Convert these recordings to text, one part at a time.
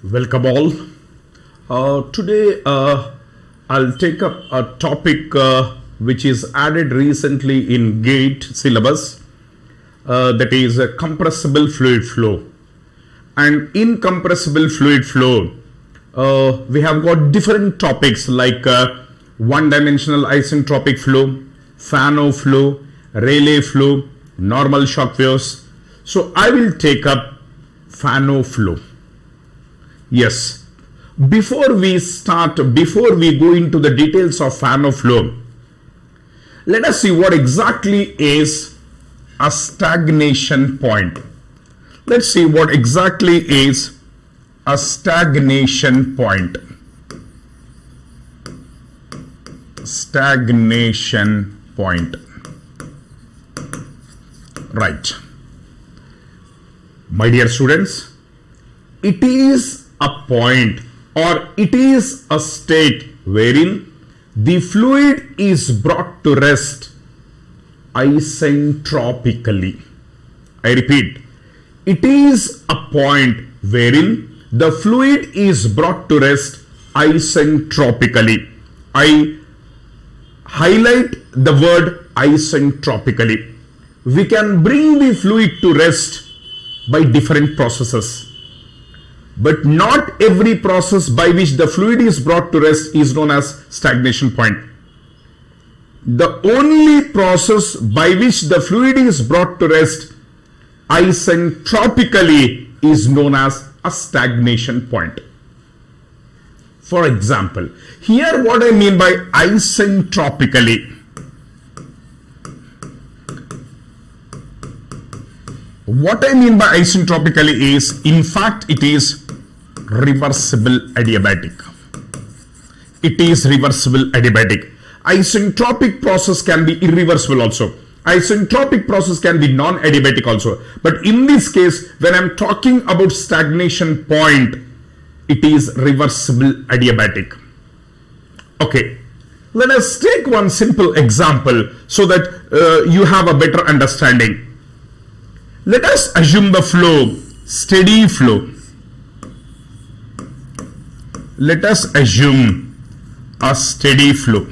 Welcome all. Today I'll take up a topic which is added recently in GATE syllabus, that is compressible fluid flow. And in compressible fluid flow, we have got different topics like one-dimensional isentropic flow, Fano flow, Rayleigh flow, normal shock waves. So I will take up Fano flow. Yes, before we go into the details of Fano flow, let us see what exactly is a stagnation point. Let's see what exactly is a stagnation point. Stagnation point. Right. My dear students, it is a point or it is a state wherein the fluid is brought to rest isentropically. I repeat, it is a point wherein the fluid is brought to rest isentropically. I highlight the word isentropically. We can bring the fluid to rest by different processes. But not every process by which the fluid is brought to rest is known as stagnation point. The only process by which the fluid is brought to rest isentropically is known as a stagnation point. For example, here what I mean by isentropically. What I mean by isentropically is, in fact, it is reversible adiabatic. It is reversible adiabatic. Isentropic process can be irreversible also. Isentropic process can be non-adiabatic also. But in this case, when I'm talking about stagnation point, it is reversible adiabatic. Okay, let us take one simple example so that you have a better understanding. Let us assume the flow, steady flow. Let us assume a steady flow.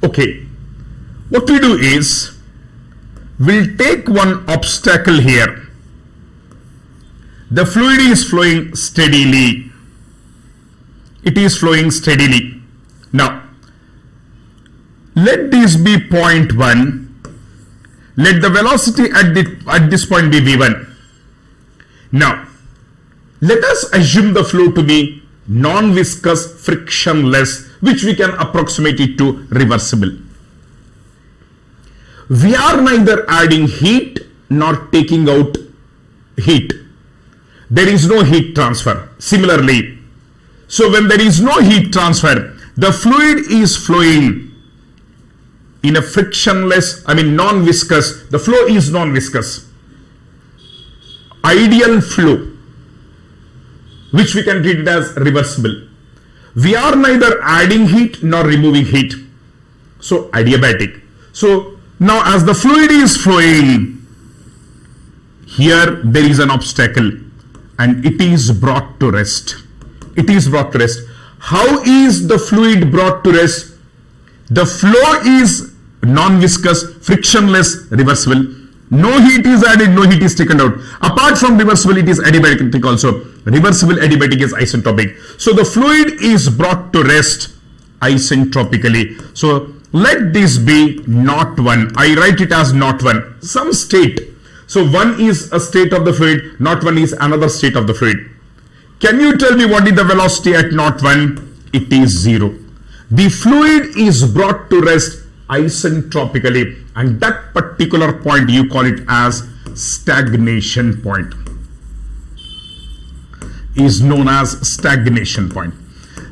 Okay, what we do is, we'll take one obstacle here. The fluid is flowing steadily. It is flowing steadily. Now, let this be point 1. Let the velocity at this point be v1. Now, let us assume the flow to be non-viscous, frictionless, which we can approximate it to reversible. We are neither adding heat nor taking out heat. There is no heat transfer. Similarly, so when there is no heat transfer, the fluid is flowing in a frictionless, non-viscous. The flow is non-viscous. Ideal flow, which we can treat it as reversible. We are neither adding heat nor removing heat. So adiabatic. So now as the fluid is flowing, here there is an obstacle and it is brought to rest. It is brought to rest. How is the fluid brought to rest? The flow is non-viscous, frictionless, reversible. No heat is added, no heat is taken out. Apart from reversible, it is adiabatic also. Reversible adiabatic is isentropic. So the fluid is brought to rest isentropically. So let this be not 1. I write it as not 1. Some state. So 1 is a state of the fluid, not 1 is another state of the fluid. Can you tell me what is the velocity at not 1? It is 0. The fluid is brought to rest isentropically, and that particular point you call it as stagnation point, is known as stagnation point.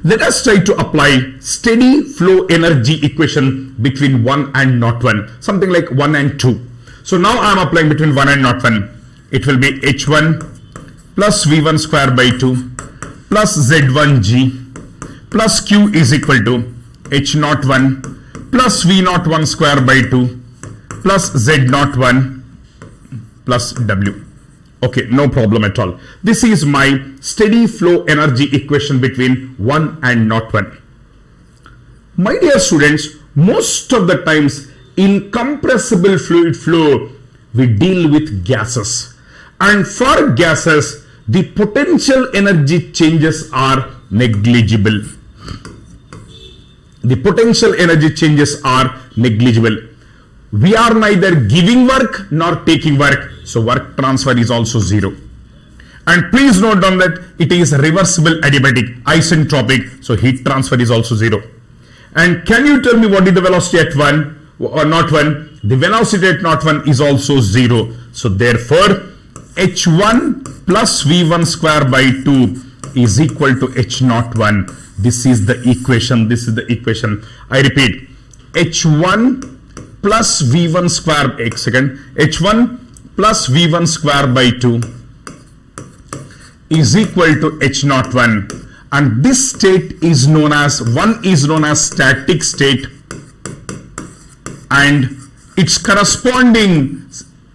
Let us try to apply steady flow energy equation between 1 and not 1, something like 1 and 2. So now I am applying between 1 and not 1. It will be h1 plus v1 square by 2 plus z1g plus q is equal to h01 plus v01 square by 2 plus z01 plus w. Okay, no problem at all. This is my steady flow energy equation between 1 and not 1. My dear students, most of the times in compressible fluid flow, we deal with gases. And for gases, the potential energy changes are negligible. The potential energy changes are negligible. We are neither giving work nor taking work, so work transfer is also zero. And please note down that it is reversible adiabatic, isentropic, so heat transfer is also zero. And can you tell me what is the velocity at 1 or not 1? The velocity at not 1 is also zero. So therefore, h1 plus v1 square by 2 is equal to h naught 1. This is the equation. This is the equation. I repeat, h1 plus v1 square, h1 plus v1 square by 2 is equal to h naught 1. And this state is known as, one is known as static state, and its corresponding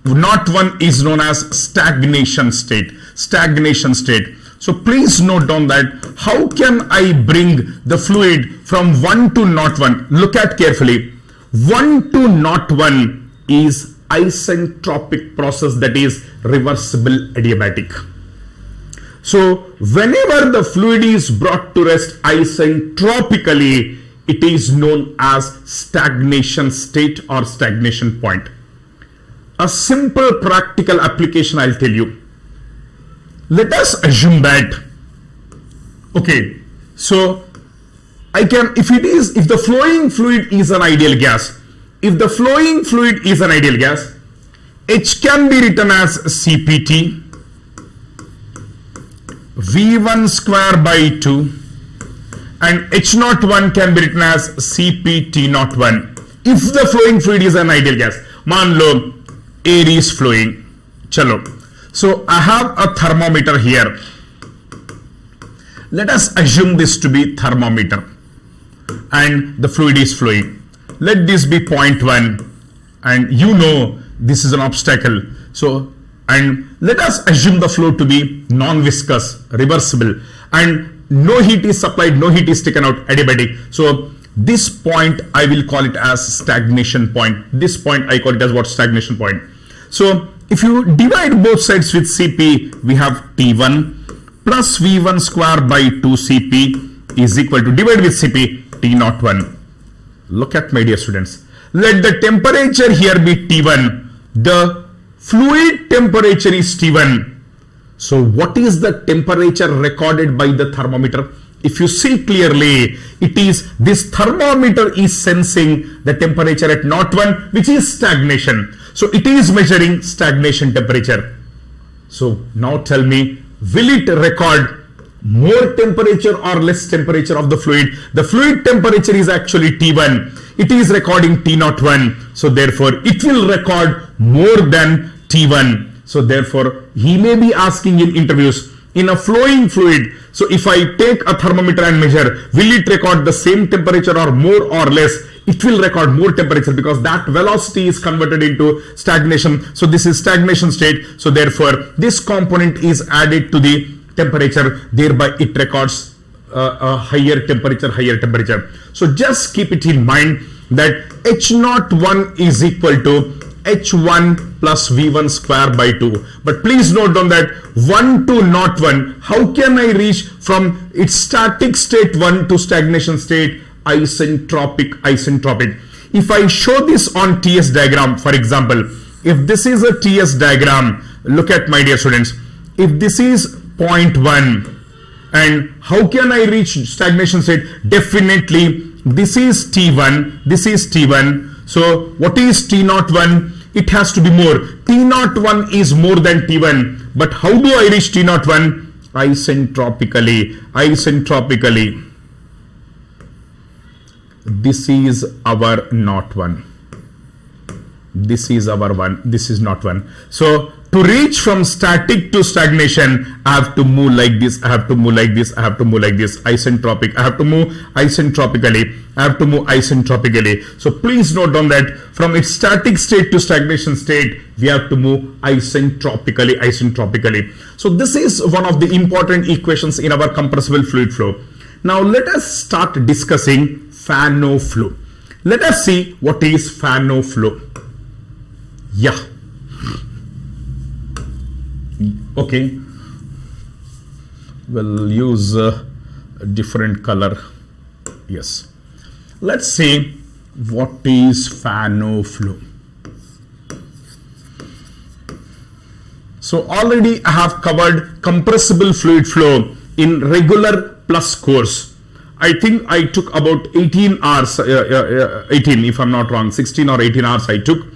not 1 is known as stagnation state. Stagnation state. So please note down that how can I bring the fluid from 1 to not 1? Look at carefully. 1 to not 1 is isentropic process, that is reversible adiabatic. So whenever the fluid is brought to rest isentropically, it is known as stagnation state or stagnation point. A simple practical application I'll tell you. Let us assume that, okay, so I can, if the flowing fluid is an ideal gas, if the flowing fluid is an ideal gas, H can be written as CPT, V1 square by 2, and H naught 1 can be written as CPT naught 1. If the flowing fluid is an ideal gas, मान लो air is flowing, chalo. So I have a thermometer here. Let us assume this to be thermometer, and the fluid is flowing. Let this be 0.1, and you know this is an obstacle. So, and let us assume the flow to be non-viscous, reversible, and no heat is supplied, no heat is taken out, adiabatic. So this point I will call it as stagnation point. This point I call it as what? Stagnation point. So if you divide both sides with Cp, we have T1 plus V1 square by 2 Cp is equal to, divide with Cp, T naught 1. Look at my dear students. Let the temperature here be T1. The fluid temperature is T1. So what is the temperature recorded by the thermometer? If you see clearly, it is, this thermometer is sensing the temperature at naught 1, which is stagnation. So it is measuring stagnation temperature. So now tell me, will it record more temperature or less temperature of the fluid? The fluid temperature is actually T1. It is recording T naught 1. So therefore, it will record more than T1. So therefore, he may be asking in interviews, in a flowing fluid, so if I take a thermometer and measure, will it record the same temperature or more or less? It will record more temperature because that velocity is converted into stagnation. So this is stagnation state. So therefore, this component is added to the temperature, thereby it records a higher temperature. So just keep it in mind that H naught 1 is equal to H1 plus V1 square by 2. But please note down that 1 to naught 1, how can I reach from its static state 1 to stagnation state? Isentropic. If I show this on TS diagram, for example, if this is a TS diagram, look at my dear students, if this is 0.1, and how can I reach stagnation state? Definitely this is T1, this is T1. So what is T naught 1? It has to be more. T naught 1 is more than T1. But how do I reach T naught 1? Isentropically. This is our naught 1. This is our one. This is not one. So to reach from static to stagnation, I have to move like this. I have to move like this. I have to move like this. Isentropic. I have to move isentropically. I have to move isentropically. So please note down that from its static state to stagnation state, we have to move isentropically. Isentropically. So this is one of the important equations in our compressible fluid flow. Now let us start discussing Fano flow. Let us see what is Fano flow. Yeah. Okay. We'll use a different color. Yes. Let's see what is Fano flow. So already I have covered compressible fluid flow in regular plus course. I think I took about 18 hours, 18 if I'm not wrong, 16 or 18 hours I took.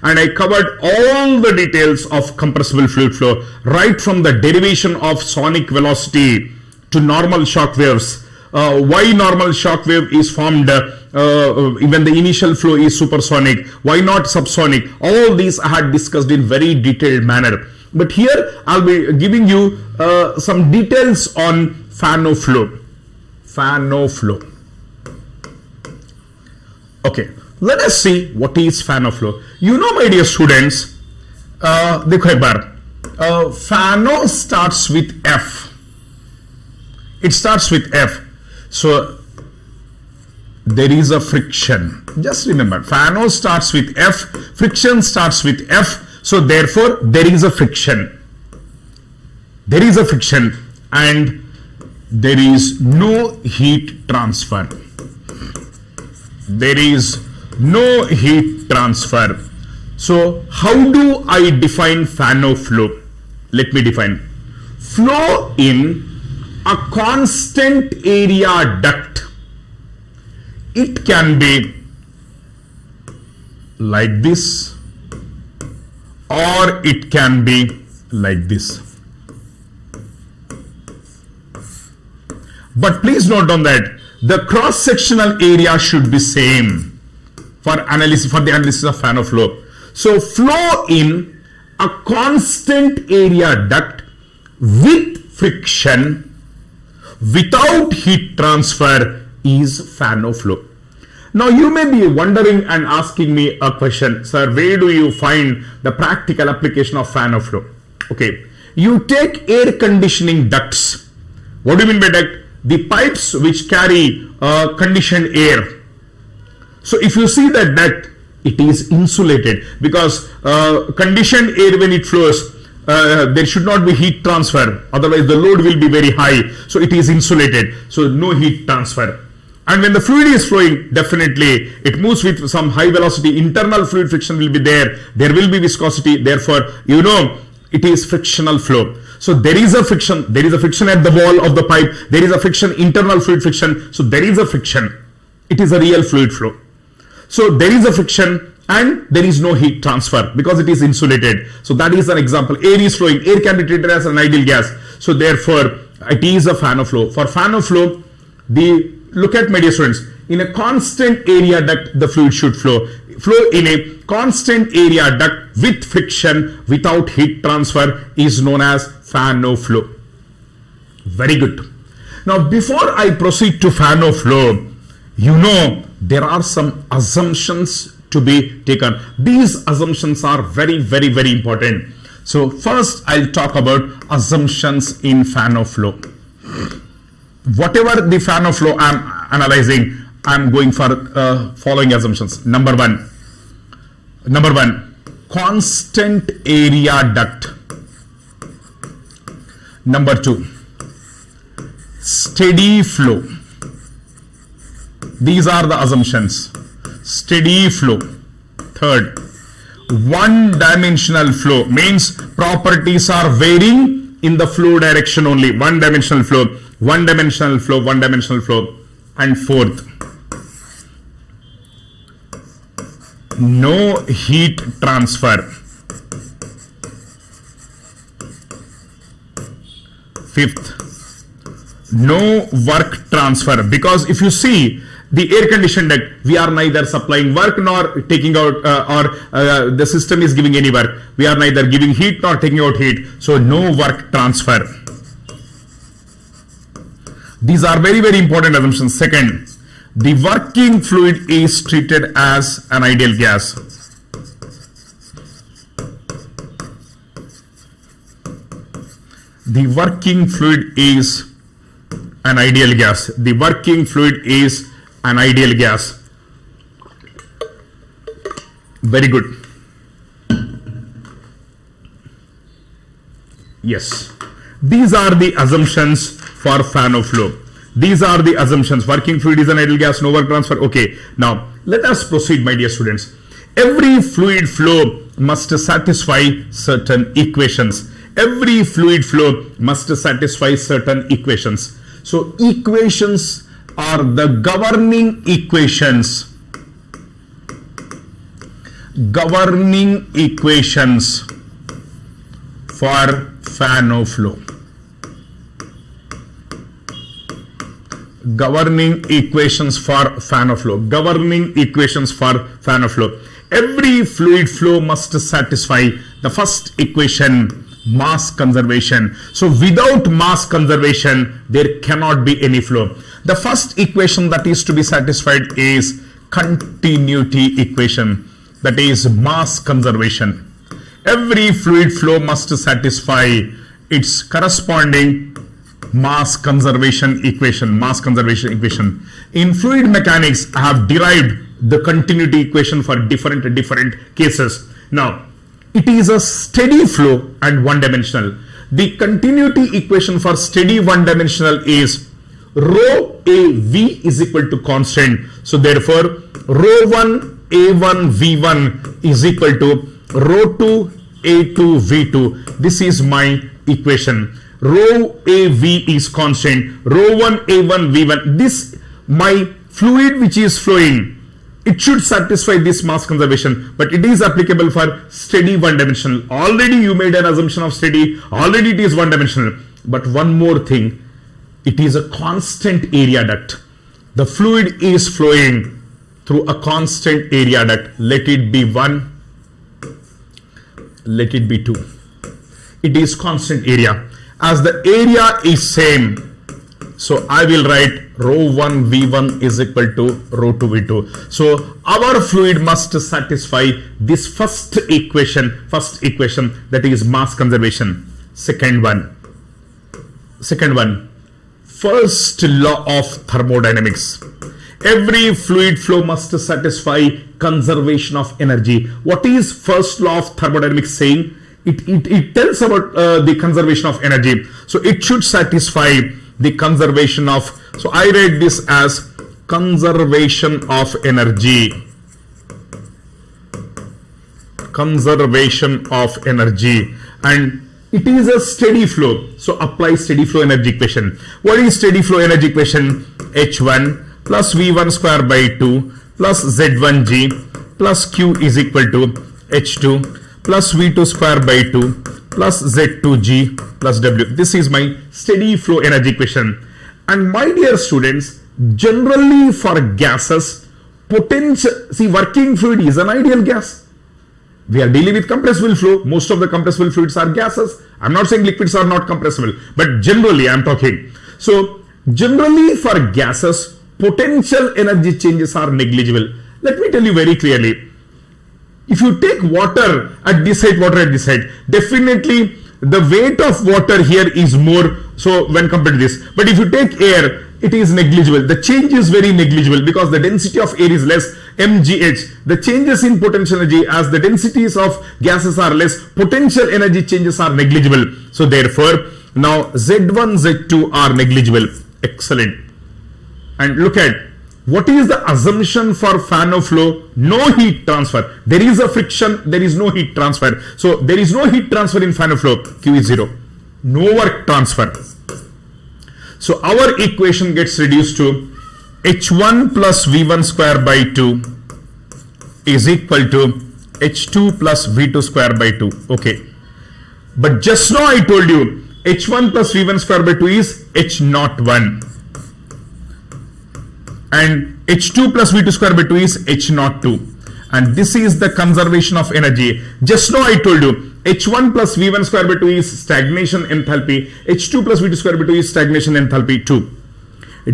And I covered all the details of compressible fluid flow, right from the derivation of sonic velocity to normal shock waves, why normal shock wave is formed when the initial flow is supersonic, why not subsonic. All these I had discussed in very detailed manner. But here I'll be giving you some details on Fano flow. Fano flow. Okay. Let us see what is Fano flow. You know, my dear students, देखो एक बार, Fano starts with F. It starts with F. So there is a friction. Just remember, Fano starts with F. Friction starts with F. So therefore, there is a friction. There is a friction, and there is no heat transfer. There is no heat transfer. So how do I define Fano flow? Let me define. Flow in a constant area duct. It can be like this, or it can be like this. But please note down that the cross-sectional area should be same for analysis, for the analysis of Fano flow. So flow in a constant area duct with friction without heat transfer is Fano flow. Now you may be wondering and asking me a question, sir, where do you find the practical application of Fano flow? Okay, you take air conditioning ducts. What do you mean by duct? The pipes which carry conditioned air. So if you see that duct, it is insulated, because conditioned air, when it flows, there should not be heat transfer, otherwise the load will be very high. So it is insulated, so no heat transfer. And when the fluid is flowing, definitely it moves with some high velocity. Internal fluid friction will be there. There will be viscosity. Therefore, you know, it is frictional flow. So there is a friction. There is a friction at the wall of the pipe. There is a friction, internal fluid friction. So there is a friction. It is a real fluid flow. So there is a friction and there is no heat transfer because it is insulated. So that is an example. Air is flowing. Air can be treated as an ideal gas. So therefore, it is a Fano flow. For Fano flow, look at, my dear students, in a constant area duct, the fluid should flow. Flow in a constant area duct with friction without heat transfer is known as Fano flow. Very good. Now, before I proceed to Fano flow, you know, there are some assumptions to be taken. These assumptions are very, very, very important. So first, I'll talk about assumptions in Fano flow. Whatever the Fano flow I'm analyzing, I'm going for following assumptions. Number one, constant area duct. Number two, steady flow. These are the assumptions. Steady flow. Third, one-dimensional flow means properties are varying in the flow direction only. One-dimensional flow, one-dimensional flow, one-dimensional flow. And fourth, no heat transfer. Fifth, no work transfer, because if you see the air conditioned duct, we are neither supplying work nor taking out the system is giving any work. We are neither giving heat nor taking out heat. So no work transfer. These are very, very important assumptions. Second, the working fluid is treated as an ideal gas. The working fluid is an ideal gas. The working fluid is an ideal gas. Very good. Yes. These are the assumptions for fan of flow. These are the assumptions. Working fluid is an ideal gas, no work transfer. Okay. Now, let us proceed, my dear students. Every fluid flow must satisfy certain equations. Every fluid flow must satisfy certain equations. So, equations are the governing equations. Governing equations for fan of flow. Governing equations for fan of flow. Governing equations for fan of flow. Every fluid flow must satisfy the first equation, mass conservation. So without mass conservation, there cannot be any flow. The first equation that is to be satisfied is continuity equation, that is mass conservation. Every fluid flow must satisfy its corresponding mass conservation equation. Mass conservation equation. In fluid mechanics, I have derived the continuity equation for different cases. Now, it is a steady flow and one-dimensional. The continuity equation for steady one-dimensional is rho AV is equal to constant. So therefore, rho 1 A1 V1 is equal to rho 2 A2 V2. This is my equation. Rho AV is constant. Rho 1 A1 V1. This my fluid which is flowing, it should satisfy this mass conservation, but it is applicable for steady one-dimensional. Already you made an assumption of steady. Already it is one-dimensional. But one more thing, it is a constant area duct. The fluid is flowing through a constant area duct. Let it be 1. Let it be 2. It is constant area. As the area is same, so I will write rho 1 V1 is equal to rho 2 V2. So our fluid must satisfy this first equation that is mass conservation. Second one, first law of thermodynamics. Every fluid flow must satisfy conservation of energy. What is first law of thermodynamics saying? It tells about the conservation of energy. So it should satisfy the conservation of, so I read this as conservation of energy. Conservation of energy. And it is a steady flow. So apply steady flow energy equation. What is steady flow energy equation? H1 plus V1 square by 2 plus Z1G plus Q is equal to H2 plus V2 square by 2 plus Z2G plus W. This is my steady flow energy equation. And my dear students, generally for gases, see, working fluid is an ideal gas. We are dealing with compressible flow. Most of the compressible fluids are gases. I'm not saying liquids are not compressible, but generally I'm talking. So generally for gases, potential energy changes are negligible. Let me tell you very clearly. If you take water at this height, water at this height, definitely the weight of water here is more, so when compared to this. But if you take air, it is negligible. The change is very negligible because the density of air is less, mgh. The changes in potential energy, as the densities of gases are less, potential energy changes are negligible. So therefore, now Z1, Z2 are negligible. Excellent. And look at, what is the assumption for fan of flow? No heat transfer. There is a friction, there is no heat transfer. So there is no heat transfer in fan of flow. Q is 0. No work transfer. So our equation gets reduced to H1 plus V1 square by 2 is equal to H2 plus V2 square by 2. Okay. But just now I told you H1 plus V1 square by 2 is H01. And H2 plus V2 square by 2 is H naught 2. And this is the conservation of energy. Just now I told you, H1 plus V1 square by 2 is stagnation enthalpy. H2 plus V2 square by 2 is stagnation enthalpy 2.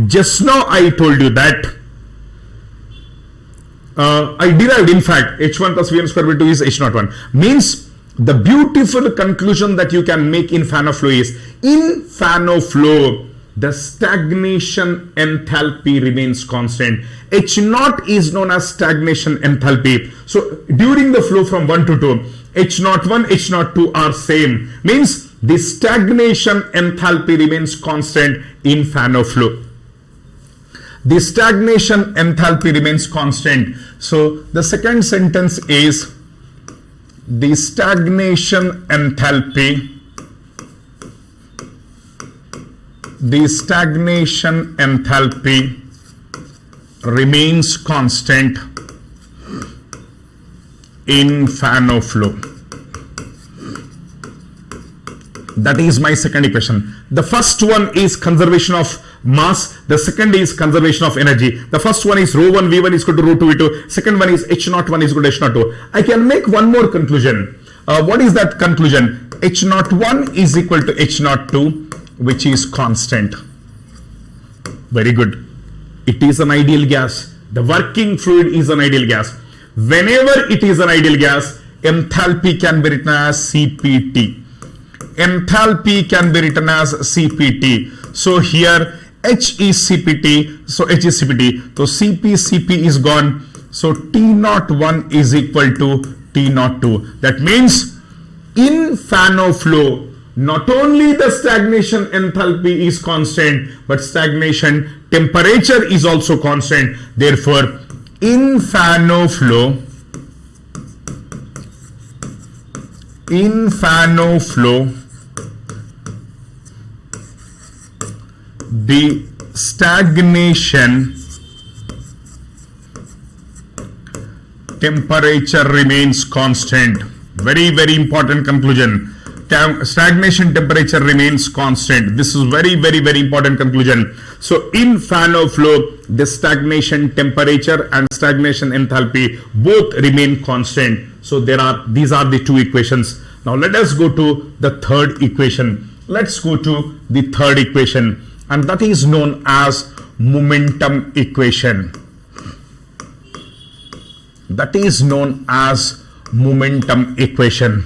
Just now I told you that I derived, in fact, H1 plus V1 square by 2 is H naught 1. Means the beautiful conclusion that you can make in fan of flow is, in fan of flow, the stagnation enthalpy remains constant. H naught is known as stagnation enthalpy. So during the flow from 1 to 2, H naught 1, H naught 2 are same. Means the stagnation enthalpy remains constant in fan of flow. The stagnation enthalpy remains constant. So the second sentence is, the stagnation enthalpy remains constant in fan of flow. That is my second equation. The first one is conservation of mass. The second is conservation of energy. The first one is rho 1 V1 is equal to rho 2 V2. Second one is H naught 1 is equal to H naught 2. I can make one more conclusion. What is that conclusion? H naught 1 is equal to H naught 2, which is constant. Very good. It is an ideal gas. The working fluid is an ideal gas. Whenever it is an ideal gas, enthalpy can be written as CPT. Enthalpy can be written as CPT. So here H is CPT. So H is CPT. So CP is gone. So T naught 1 is equal to T naught 2. That means in fan of flow, not only the stagnation enthalpy is constant, but stagnation temperature is also constant. Therefore, in fan of flow, the stagnation temperature remains constant. Very, very important conclusion. Stagnation temperature remains constant. This is very, very, very important conclusion. So in fan of flow, the stagnation temperature and stagnation enthalpy both remain constant. So these are the two equations. Now let us go to the third equation. Let's go to the third equation, and that is known as momentum equation. That is known as momentum equation.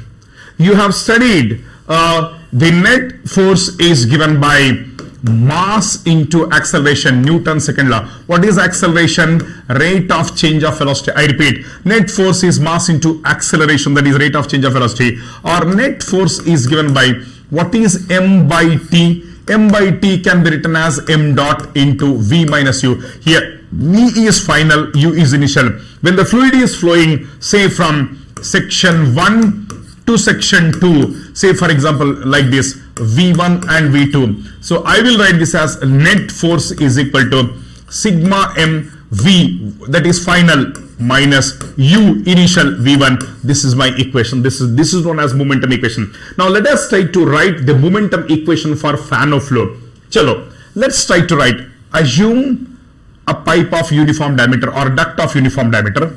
You have studied the net force is given by mass into acceleration, Newton's second law. What is acceleration? Rate of change of velocity. I repeat, net force is mass into acceleration, that is rate of change of velocity. Or net force is given by, what is m by t? M by t can be written as m dot into v minus u. Here v is final, u is initial. When the fluid is flowing, say from section 1 to section 2, say for example like this, V1 and V2. So I will write this as net force is equal to sigma m v, that is final, minus u initial V1. This is my equation. This is known as momentum equation. Now let us try to write the momentum equation for fan of flow. Chalo, let's try to write. Assume a pipe of uniform diameter or duct of uniform diameter.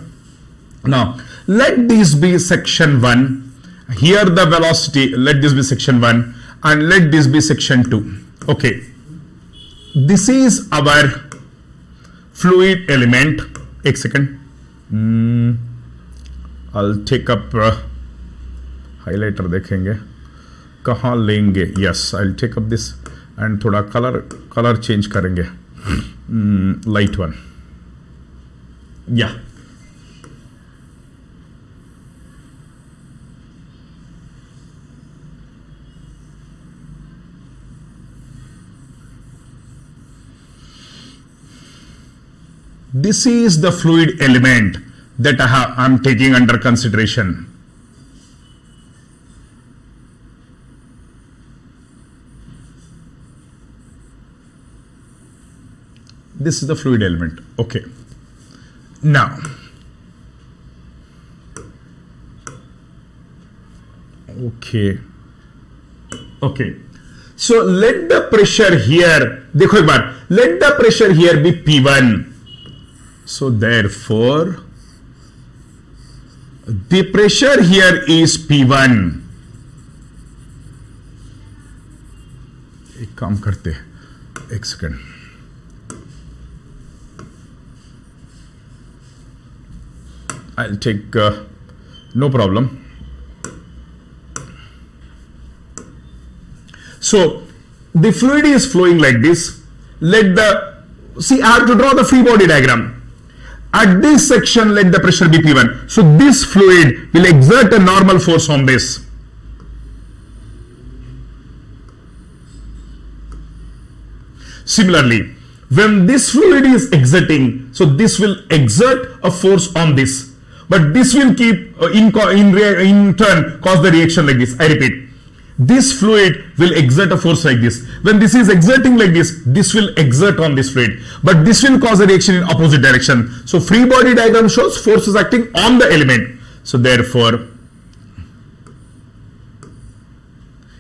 Now let this be section 1. Here the velocity, let this be section 1, and let this be section 2. Okay, this is our fluid element. Ek second, I'll take up highlighter, देखेंगे कहाँ लेंगे. Yes, I'll take up this and थोड़ा color change करेंगे. Light one. Yeah. This is the fluid element that I'm taking under consideration. This is the fluid element. Okay. Now, okay. So let the pressure here, देखो एक बार, let the pressure here be P1. So therefore, the pressure here is P1. एक काम करते हैं, एक second. I'll take no problem. So the fluid is flowing like this. Let the, see, I have to draw the free body diagram. At this section, let the pressure be P1. So this fluid will exert a normal force on this. Similarly, when this fluid is exerting, so this will exert a force on this. But this will keep, in turn, cause the reaction like this. I repeat. This fluid will exert a force like this. When this is exerting like this will exert on this fluid. But this will cause a reaction in opposite direction. So free body diagram shows force is acting on the element. So therefore,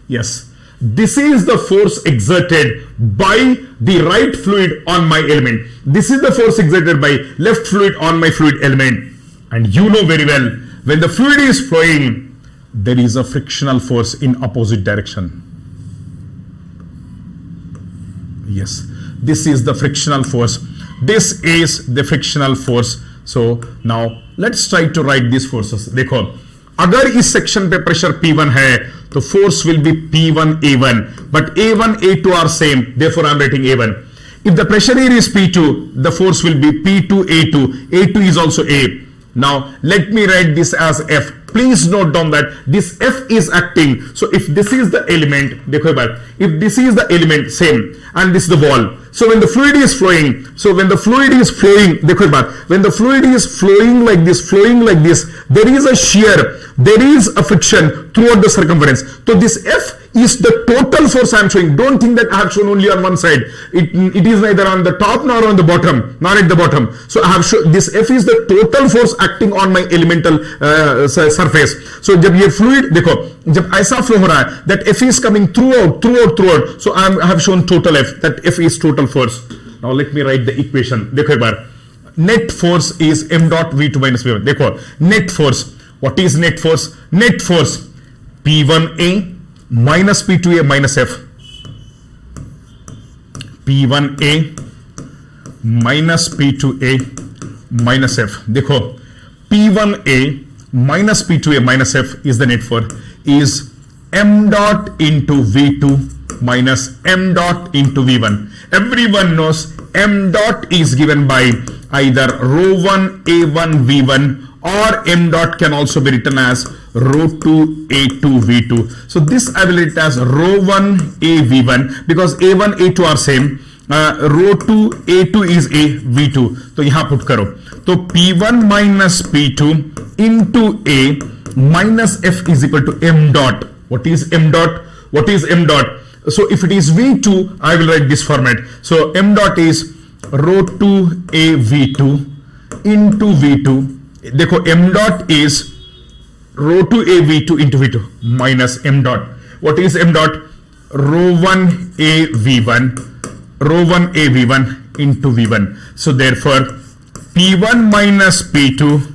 yes, this is the force exerted by the right fluid on my element. This is the force exerted by left fluid on my fluid element. And you know very well, when the fluid is flowing, there is a frictional force in opposite direction. Yes, this is the frictional force. This is the frictional force. So now let's try to write these forces. देखो, अगर इस section पे pressure P1 है, तो force will be P1 A1, but A1 A2 are same. Therefore, I am writing A1. If the pressure here is P2, the force will be P2 A2. A2 is also A. Now let me write this as F. Please note down that this F is acting. So if this is the element, देखो एक बार, if this is the element, same, and this is the wall. So when the fluid is flowing, देखो एक बार, when the fluid is flowing like this, there is a shear, there is a friction throughout the circumference. So this F is the total force I am showing. Don't think that I have shown only on one side. It is neither on the top nor on the bottom, nor at the bottom. So I have shown this F is the total force acting on my elemental surface. So जब ये fluid देखो, जब ऐसा flow हो रहा है, that F is coming throughout. So I have shown total F. That F is total force. Now let me write the equation. देखो एक बार. Net force is m dot v2 minus v1. देखो, net force. What is net force? Net force P1A minus P2A minus F. P1A minus P2A minus F. देखो, P1A minus P2A minus F is the net force, is m dot into V2 minus m dot into V1. Everyone knows m dot is given by either rho1 A1 V1, or m dot can also be written as rho2 A2 V2. So this I will write as rho1 A V1 because A1 A2 are same. Rho2 A2 is A V2. तो यहाँ put करो. तो P1 minus P2 into A minus F is equal to m dot. What is m dot? What is m dot? So if it is V2, I will write this format. So m dot is rho2 A V2 into V2. देखो m dot is rho2 A V2 into V2 minus m dot. What is m dot? Rho1 A V1. Rho1 A V1 into V1. So therefore, P1 minus P2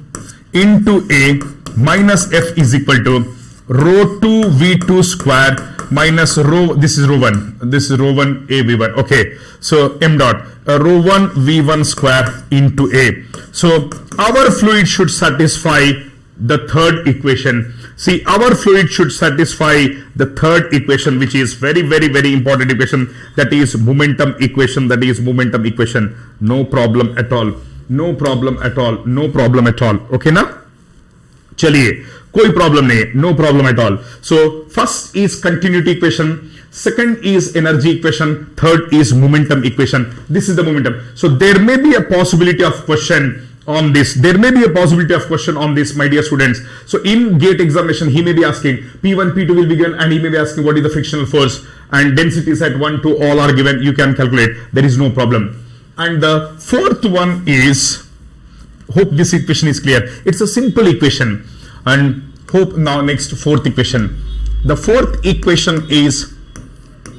into A minus F is equal to rho2 V2 square minus rho, this is rho1, this is rho1 A V1. Okay, so m dot, rho1 V1 square into A. So our fluid should satisfy the third equation. See, our fluid should satisfy the third equation, which is very, very, very important equation. That is momentum equation. That is momentum equation. No problem at all. No problem at all. No problem at all. Okay ना? चलिए, कोई problem नहीं है. No problem at all. So first is continuity equation. Second is energy equation. Third is momentum equation. This is the momentum. So there may be a possibility of question on this. There may be a possibility of question on this, my dear students. So in GATE examination, he may be asking P1, P2 will be given, and he may be asking what is the frictional force, and densities at 1, 2 all are given. You can calculate. There is no problem. And the fourth one is, hope this equation is clear. It's a simple equation, and hope now next fourth equation. The fourth equation is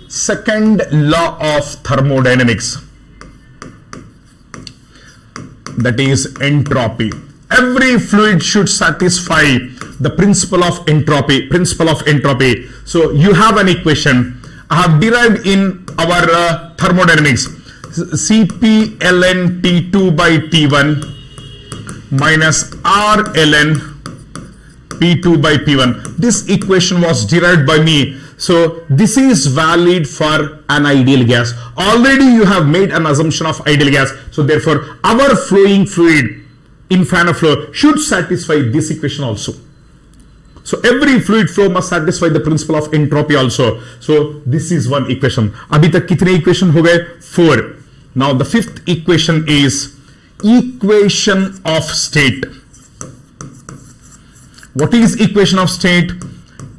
second law of thermodynamics. that is entropy. Every fluid should satisfy the principle of entropy. So you have an equation I have derived in our thermodynamics. Cp ln T2 by T1 minus R ln P2 by P1. This equation was derived by me. So this is valid for an ideal gas. Already you have made an assumption of ideal gas. So therefore our flowing fluid in fan of flow should satisfy this equation also. So every fluid flow must satisfy the principle of entropy also. So this is one equation. Abhi tak kitne equation ho gaye? 4. Now the fifth equation is equation of state. What is equation of state?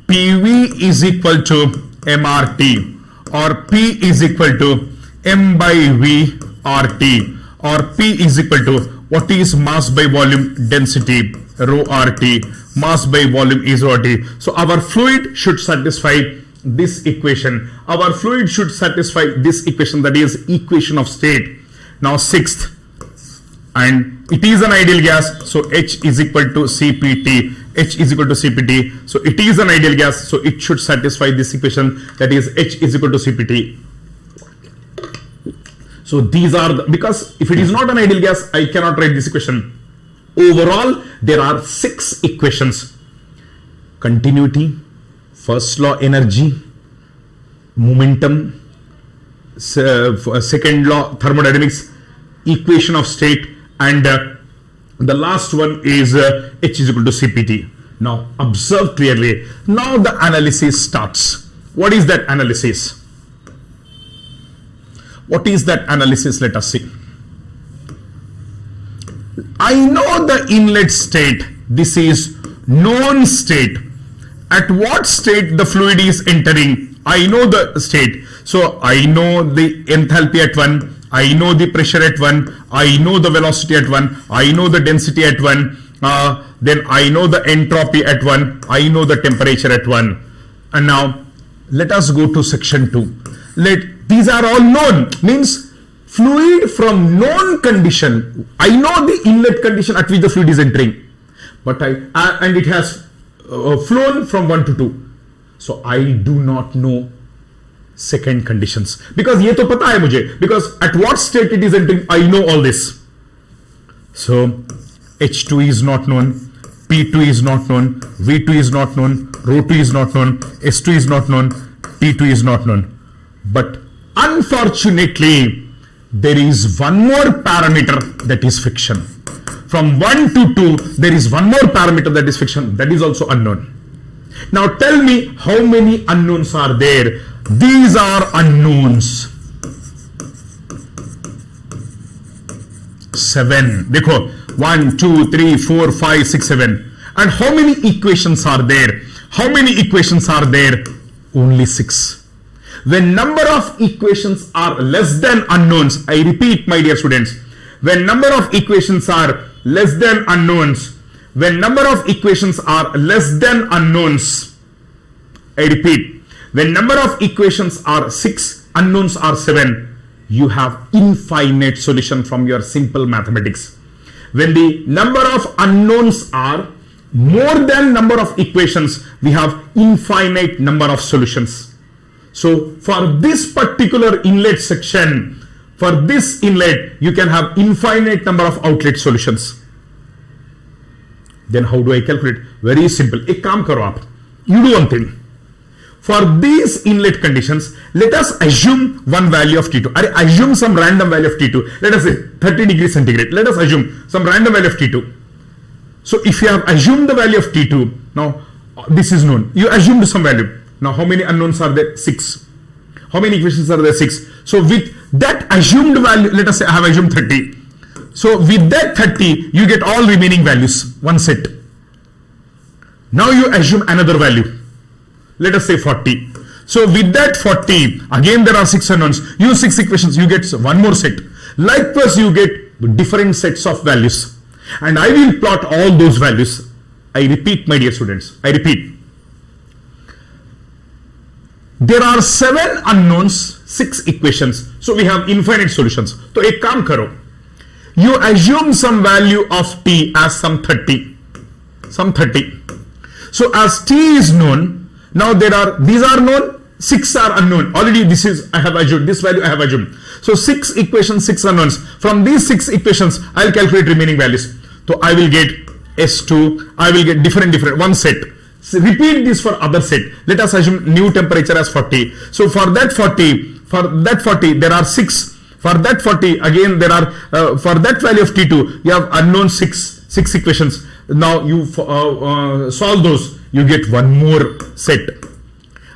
PV is equal to mRT, or P is equal to M by V RT, or P is equal to what is mass by volume density rho RT, mass by volume is RT. So our fluid should satisfy this equation. Our fluid should satisfy this equation, that is equation of state. Now sixth, and it is an ideal gas, so H is equal to CPT. H is equal to CPT. So it is an ideal gas, so it should satisfy this equation, that is H is equal to CPT. So these are because if it is not an ideal gas, I cannot write this equation. Overall, there are 6 equations: continuity, first law energy, momentum, second law thermodynamics, equation of state, and the last one is H is equal to CPT. Now observe clearly. Now the analysis starts. What is that analysis? What is that analysis? Let us see. I know the inlet state. This is known state. At what state the fluid is entering? I know the state. So I know the enthalpy at 1. I know the pressure at 1. I know the velocity at 1. I know the density at 1. Then I know the entropy at 1. I know the temperature at 1. And now let us go to section 2. These are all known. Means fluid from known condition. I know the inlet condition at which the fluid is entering. But and it has flown from 1 to 2. So I do not know second conditions, because ye to pata hai mujhe, because at what state it is entering, I know all this. So H2 is not known, P2 is not known, V2 is not known, ρ2 is not known, S2 is not known, T2 is not known. But unfortunately, there is one more parameter, that is friction. From 1 to 2, there is one more parameter, that is friction, that is also unknown. Now tell me how many unknowns are there. These are unknowns. 7. Dekho, 1, 2, 3, 4, 5, 6, 7. And how many equations are there? How many equations are there? Only 6. When number of equations are less than unknowns, I repeat, my dear students, when number of equations are less than unknowns, when number of equations are less than unknowns, I repeat, when number of equations are 6, unknowns are 7, you have infinite solution from your simple mathematics. When the number of unknowns are more than number of equations, we have infinite number of solutions. So for this particular inlet section, for this inlet, you can have infinite number of outlet solutions. Then how do I calculate? Very simple. Ek kaam karo aap. You do one thing. For these inlet conditions, let us assume one value of T2. Assume some random value of T2. Let us say 30 degrees centigrade. Let us assume some random value of T2. So if you have assumed the value of T2, now this is known. You assumed some value. Now how many unknowns are there? 6. How many equations are there? 6. So with that assumed value, let us say I have assumed 30. So with that 30, you get all remaining values, one set. Now you assume another value. Let us say 40. So with that 40, again there are 6 unknowns. Use 6 equations, you get one more set. Likewise, you get different sets of values. And I will plot all those values. I repeat, my dear students, I repeat. There are 7 unknowns, 6 equations. So we have infinite solutions. So ek kaam karo. you assume some value of t as some 30. So as t is known, now these are known, 6 are unknown. Already this is, I have assumed, this value I have assumed. So 6 equations, 6 unknowns. From these 6 equations, I'll calculate remaining values. So I will get S2, I will get different, one set. So repeat this for other set. Let us assume new temperature as 40. So for that 40, there are 6. For that 40, again there are, for that value of T2, you have unknown 6 equations. Now you solve those, you get one more set.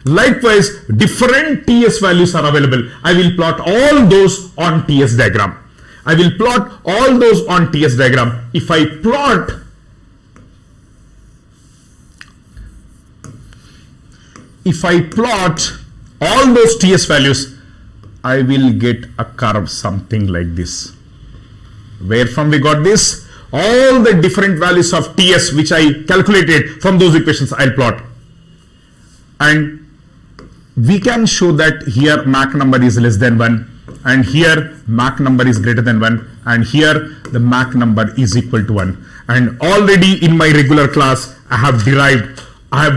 Likewise, different TS values are available. I will plot all those on TS diagram. If I plot all those TS values, I will get a curve something like this. Where from we got this? All the different values of TS which I calculated from those equations I'll plot. And we can show that here Mach number is less than 1, and here Mach number is greater than 1, and here the Mach number is equal to 1. And already in my regular class I have derived how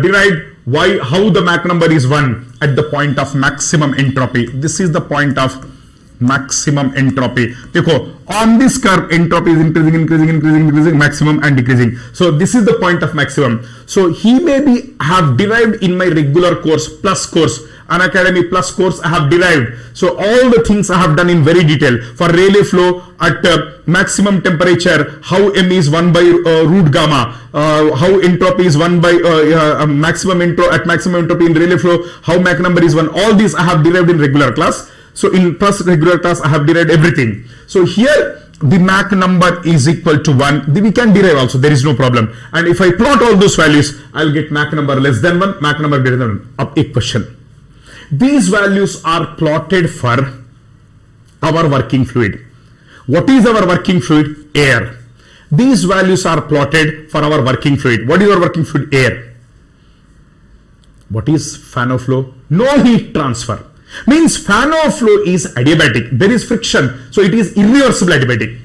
the Mach number is 1 at the point of maximum entropy. This is the point of maximum entropy. Dekho, on this curve entropy is increasing, maximum and decreasing. So this is the point of maximum. So he may have derived in my regular course, plus course, Unacademy plus course I have derived. So all the things I have done in very detail. For Rayleigh flow at maximum temperature, how m is 1 by root gamma, how entropy is 1 by maximum entropy in Rayleigh flow, how Mach number is 1. All these I have derived in regular class. So in first regular class I have derived everything. So here the Mach number is equal to 1. We can derive also, there is no problem. And if I plot all those values, I'll get Mach number less than 1, Mach number greater than 1. Up a question. These values are plotted for our working fluid. What is our working fluid? Air. These values are plotted for our working fluid. What is our working fluid? Air. What is fan of flow? No heat transfer. Means fan of flow is adiabatic. There is friction, so it is irreversible adiabatic.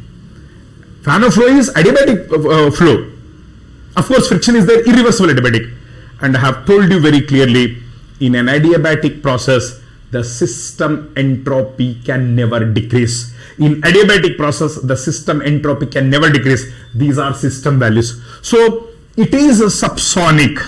Fan of flow is adiabatic flow. Of course, friction is there, irreversible adiabatic. And I have told you very clearly, in an adiabatic process, the system entropy can never decrease. In adiabatic process, the system entropy can never decrease. These are system values. So it is a subsonic.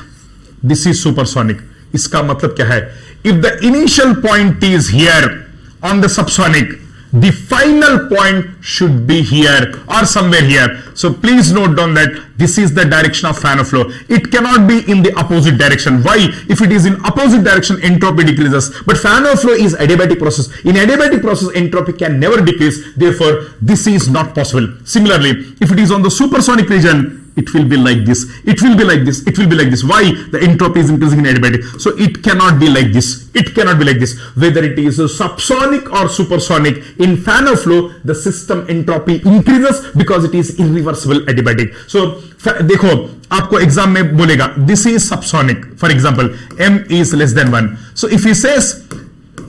This is supersonic. इसका मतलब क्या है? If the initial point is here on the subsonic, the final point should be here or somewhere here. So please note down that this is the direction of fan of flow. It cannot be in the opposite direction. Why? If it is in opposite direction, entropy decreases. But fan of flow is adiabatic process. In adiabatic process, entropy can never decrease. Therefore, this is not possible. Similarly, if it is on the supersonic region, it will be like this. It will be like this. It will be like this. Why? The entropy is increasing in adiabatic. So it cannot be like this. It cannot be like this. Whether it is subsonic or supersonic, in fan of flow, the system entropy increases because it is irreversible adiabatic. So देखो आपको exam में बोलेगा this is subsonic, for example m is less than 1. So if he says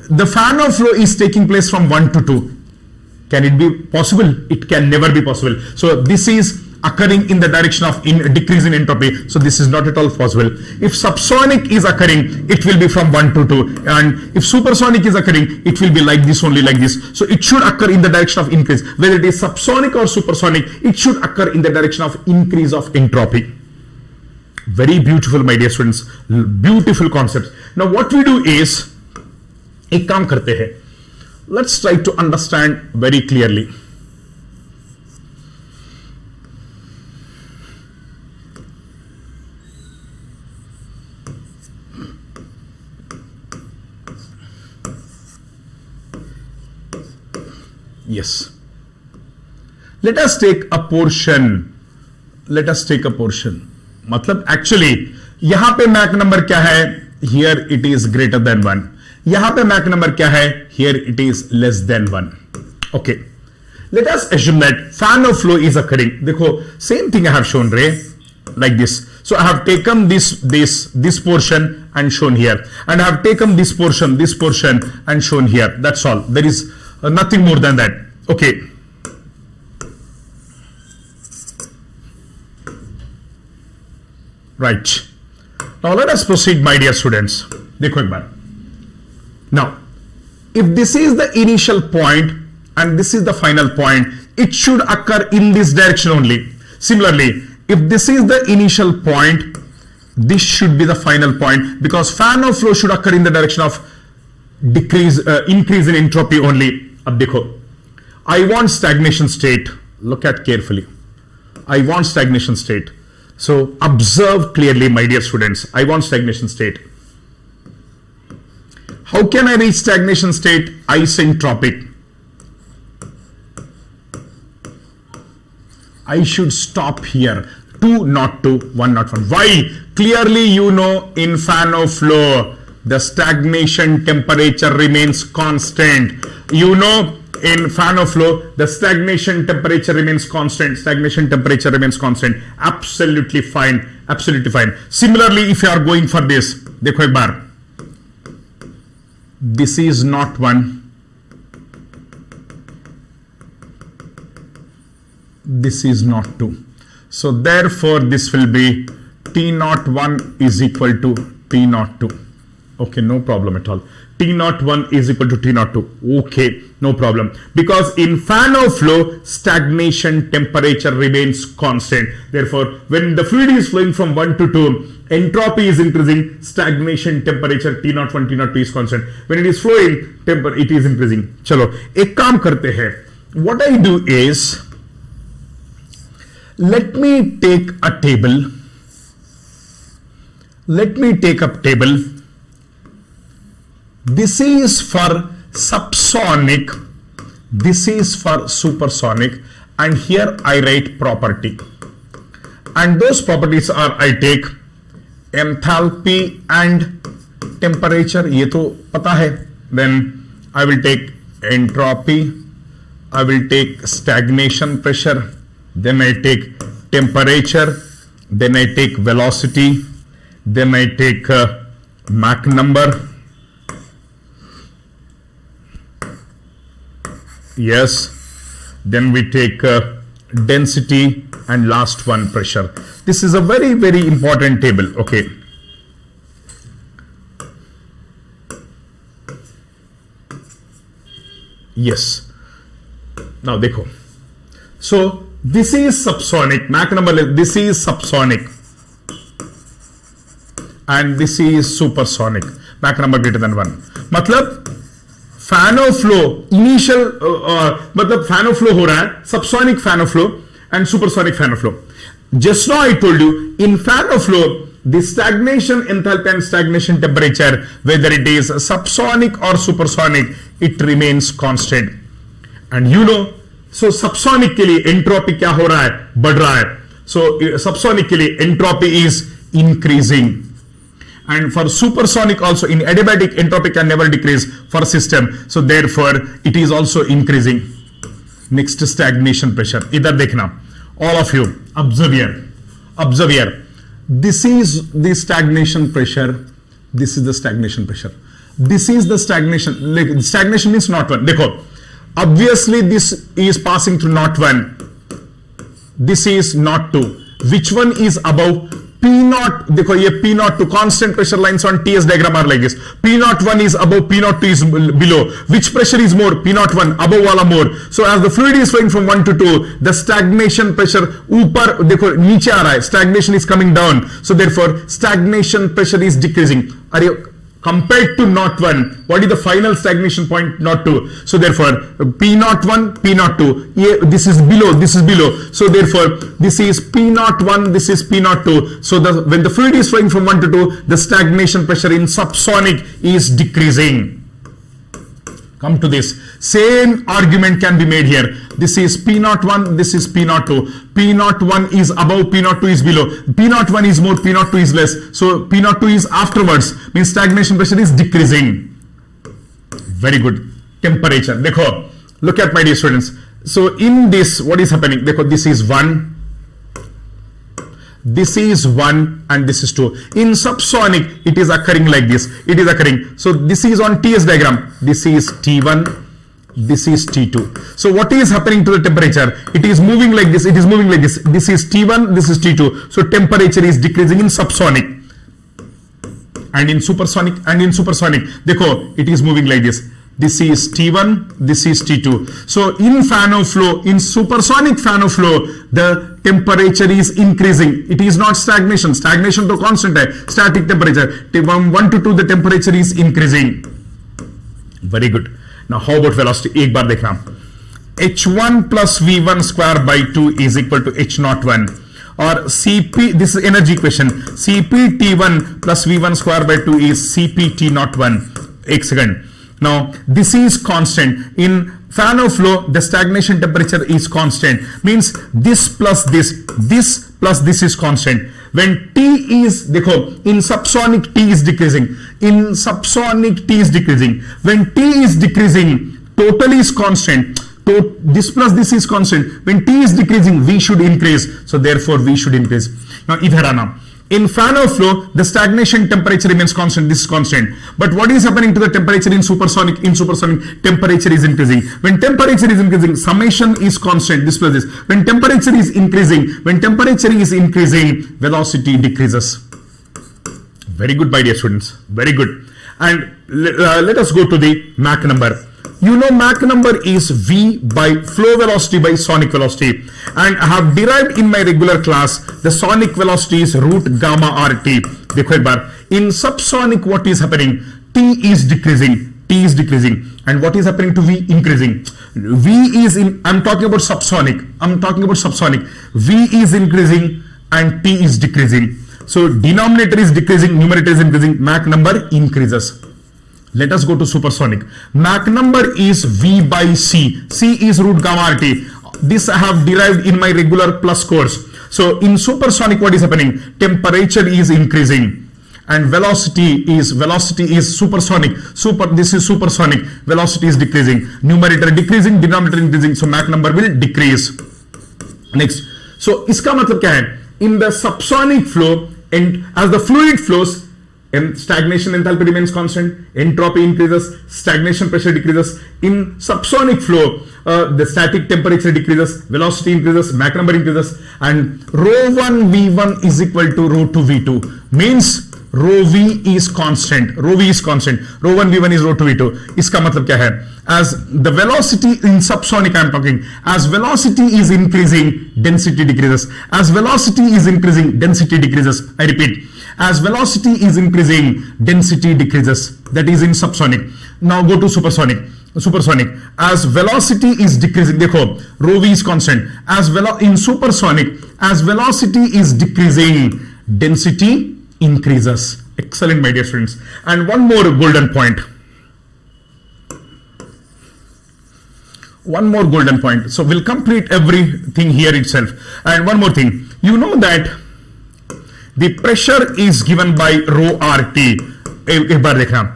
the fan of flow is taking place from 1 to 2, can it be possible? It can never be possible. So this is occurring in the direction of decrease in entropy. So this is not at all possible. If subsonic is occurring, it will be from 1 to 2. And if supersonic is occurring, it will be like this, only like this. So it should occur in the direction of increase. Whether it is subsonic or supersonic, it should occur in the direction of increase of entropy. Very beautiful, my dear students. Beautiful concepts. Now what we do is, एक काम करते हैं. Let's try to understand very clearly. Yes. Let us take a portion. मतलब actually यहां पे Mach number क्या है? Here it is greater than 1. यहां पे Mach number क्या है? Here it is less than 1. Okay. Let us assume that fan of flow is occurring. देखो, same thing I have shown, Ray, like this. So I have taken this portion and shown here, and I have taken this portion and shown here. That's all. There is nothing more than that. Okay. right. Now let us proceed, my dear students. देखो एक बार. Now, if this is the initial point and this is the final point, it should occur in this direction only. Similarly, if this is the initial point, this should be the final point, because fan of flow should occur in the direction of increase in entropy only. अब देखो, I want stagnation state. Look at carefully. I want stagnation state. So observe clearly, my dear students. I want stagnation state. How can I reach stagnation state? Isentropic. I should stop here. 2 not 2, 1 not 1. Why? Clearly you know in fan of flow the stagnation temperature remains constant. You know in fan of flow the stagnation temperature remains constant. Stagnation temperature remains constant. Absolutely fine. Absolutely fine. Similarly, if you are going for this, देखो एक बार. This is not 1. This is not 2. So therefore this will be T01 is equal to T02. Okay, no problem at all. T01 is equal to T02. Okay, no problem. Because in fan of flow, stagnation temperature remains constant. Therefore, when the fluid is flowing from 1 to 2, entropy is increasing, stagnation temperature T01, T02 is constant. When it is flowing, it is increasing. Chalo, ek kaam karte hai. What I do is, let me take a table. Let me take a table. This is for subsonic, this is for supersonic, and here I write property. And those properties are, I take enthalpy and temperature, ये तो पता है. Then I will take entropy, I will take stagnation pressure, then I take temperature, then I take velocity, then I take Mach number. Yes, then we take density, and last one pressure. This is a very, very important table. Okay. Yes. Now देखो. So this is subsonic. Mach number, this is subsonic. And this is supersonic. Mach number greater than 1. मतलब fan of flow initial मतलब fan of flow हो रहा है, subsonic fan of flow and supersonic fan of flow. Just now I told you in fan of flow the stagnation enthalpy and stagnation temperature, whether it is subsonic or supersonic, it remains constant. And you know, so subsonic के लिए entropy क्या हो रहा है, बढ़ रहा है. So subsonic के लिए entropy is increasing. And for supersonic also, in adiabatic, entropy can never decrease for system. So therefore, it is also increasing. Next, stagnation pressure. इधर देखना, all of you, observe here. Observe here. This is the stagnation pressure. This is the stagnation pressure. This is the stagnation. Like, stagnation means not 1. देखो, obviously this is passing through not 1. This is not 2. Which one is above? P0, देखो ये P02, constant pressure lines on TS diagram are like this. P01 is above, P02 is below. Which pressure is more? P01, above वाला more. So as the fluid is flowing from 1 to 2, the stagnation pressure ऊपर देखो नीचे आ रहा है. Stagnation is coming down. So therefore stagnation pressure is decreasing. अरे compared to not 1, what is the final stagnation point? Not 2. So therefore P01, P02, this is below, this is below. So therefore this is P01, this is P02. So when the fluid is flowing from 1 to 2, the stagnation pressure in subsonic is decreasing. Come to this. Same argument can be made here. This is P01, this is P02. P01 is above, P02 is below. P01 is more, P02 is less. So P02 is afterwards. Means stagnation pressure is decreasing. Very good. Temperature. Dekho, look at my dear students. So in this, what is happening? Dekho, this is 1. This is 1 and this is 2. In subsonic, it is occurring like this. It is occurring. So this is on TS diagram. This is T1. this is T2. So what is happening to the temperature? It is moving like this, it is moving like this. This is T1, this is T2. So temperature is decreasing in subsonic and in supersonic देखो it is moving like this. This is T1, this is T2. So in fan of flow, in supersonic fan of flow, the temperature is increasing. It is not stagnation. Stagnation तो constant है. Static temperature. 1 to 2 the temperature is increasing. Very good. Now how about velocity? एक बार देखना. H1 plus V1 square by 2 is equal to H01. Or Cp, this is energy equation. Cp T1 plus V1 square by 2 is Cp T01. एक second. Now this is constant. In fan of flow, the stagnation temperature is constant. Means this plus this plus this is constant. When T is, देखो, in subsonic T is decreasing. In subsonic T is decreasing. When T is decreasing, total is constant. So this plus this is constant. When T is decreasing, V should increase. So therefore V should increase. Now इधर आना. In fan of flow, the stagnation temperature remains constant. This is constant. But what is happening to the temperature in supersonic? In supersonic, temperature is increasing. When temperature is increasing, summation is constant. This plus this. When temperature is increasing, velocity decreases. Very good, my dear students. Very good. And let us go to the Mach number. You know Mach number is V by flow velocity by sonic velocity, and I have derived in my regular class the sonic velocity is root gamma RT. देखो एक बार, in subsonic what is happening? T is decreasing, and what is happening to V? Increasing. V is in, I'm talking about subsonic. V is increasing and T is decreasing. So denominator is decreasing, numerator is increasing, Mach number increases. Let us go to supersonic. Mach number is V by C. C is root gamma RT. This I have derived in my regular plus course. So in supersonic, what is happening? Temperature is increasing and velocity is supersonic. This is supersonic. Velocity is decreasing. Numerator decreasing, denominator increasing. So Mach number will decrease. Next. So इसका मतलब क्या है? In the subsonic flow, and as the fluid flows, and stagnation enthalpy remains constant, entropy increases, stagnation pressure decreases. In subsonic flow, the static temperature decreases, velocity increases, Mach number increases, and rho1 V1 is equal to rho2 V2. Means rho V is constant. Rho1 V1 is rho2 V2. इसका मतलब क्या है? As the velocity in subsonic I am talking, as velocity is increasing, density decreases. As velocity is increasing, density decreases. I repeat. As velocity is increasing, density decreases. That is in subsonic. Now go to supersonic. As velocity is decreasing, देखो, rho V is constant. In supersonic, as velocity is decreasing, density increases. Excellent, my dear students. And one more golden point. So we'll complete everything here itself. And one more thing. You know that the pressure is given by rho RT. एक बार देखना.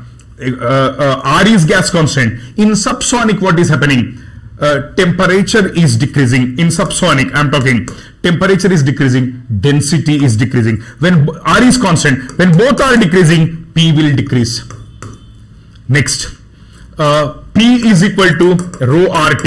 R is gas constant. In subsonic, what is happening? Temperature is decreasing. In subsonic, I'm talking. Temperature is decreasing. Density is decreasing. When R is constant, when both are decreasing, P will decrease. Next. P is equal to rho RT.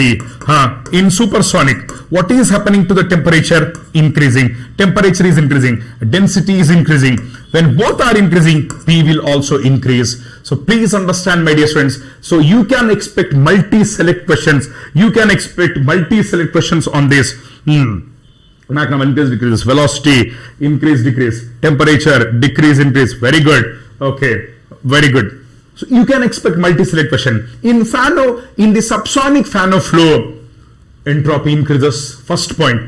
In supersonic, what is happening to the temperature? Increasing. Temperature is increasing. Density is increasing. When both are increasing, P will also increase. So please understand, my dear students. So you can expect multi-select questions. On this. Mach number increase, decrease. Velocity, increase, decrease. Temperature, decrease, increase. Very good. Okay. Very good. So you can expect multi-select question. In the subsonic fan of flow, entropy increases. First point,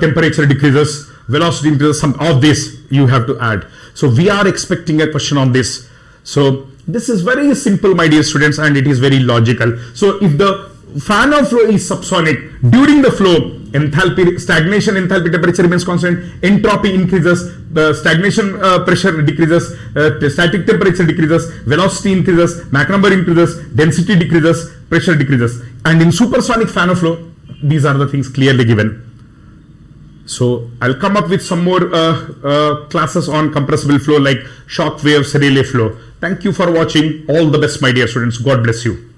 temperature decreases, velocity increases. Some of this you have to add. So we are expecting a question on this. So this is very simple, my dear students, and it is very logical. So if the fan of flow is subsonic, during the flow, stagnation enthalpy temperature remains constant, entropy increases, the stagnation pressure decreases, static temperature decreases, velocity increases, Mach number increases, density decreases, pressure decreases. And in supersonic fan of flow, these are the things clearly given. So I'll come up with some more classes on compressible flow like shock waves, relay flow. Thank you for watching. All the best, my dear students. God bless you.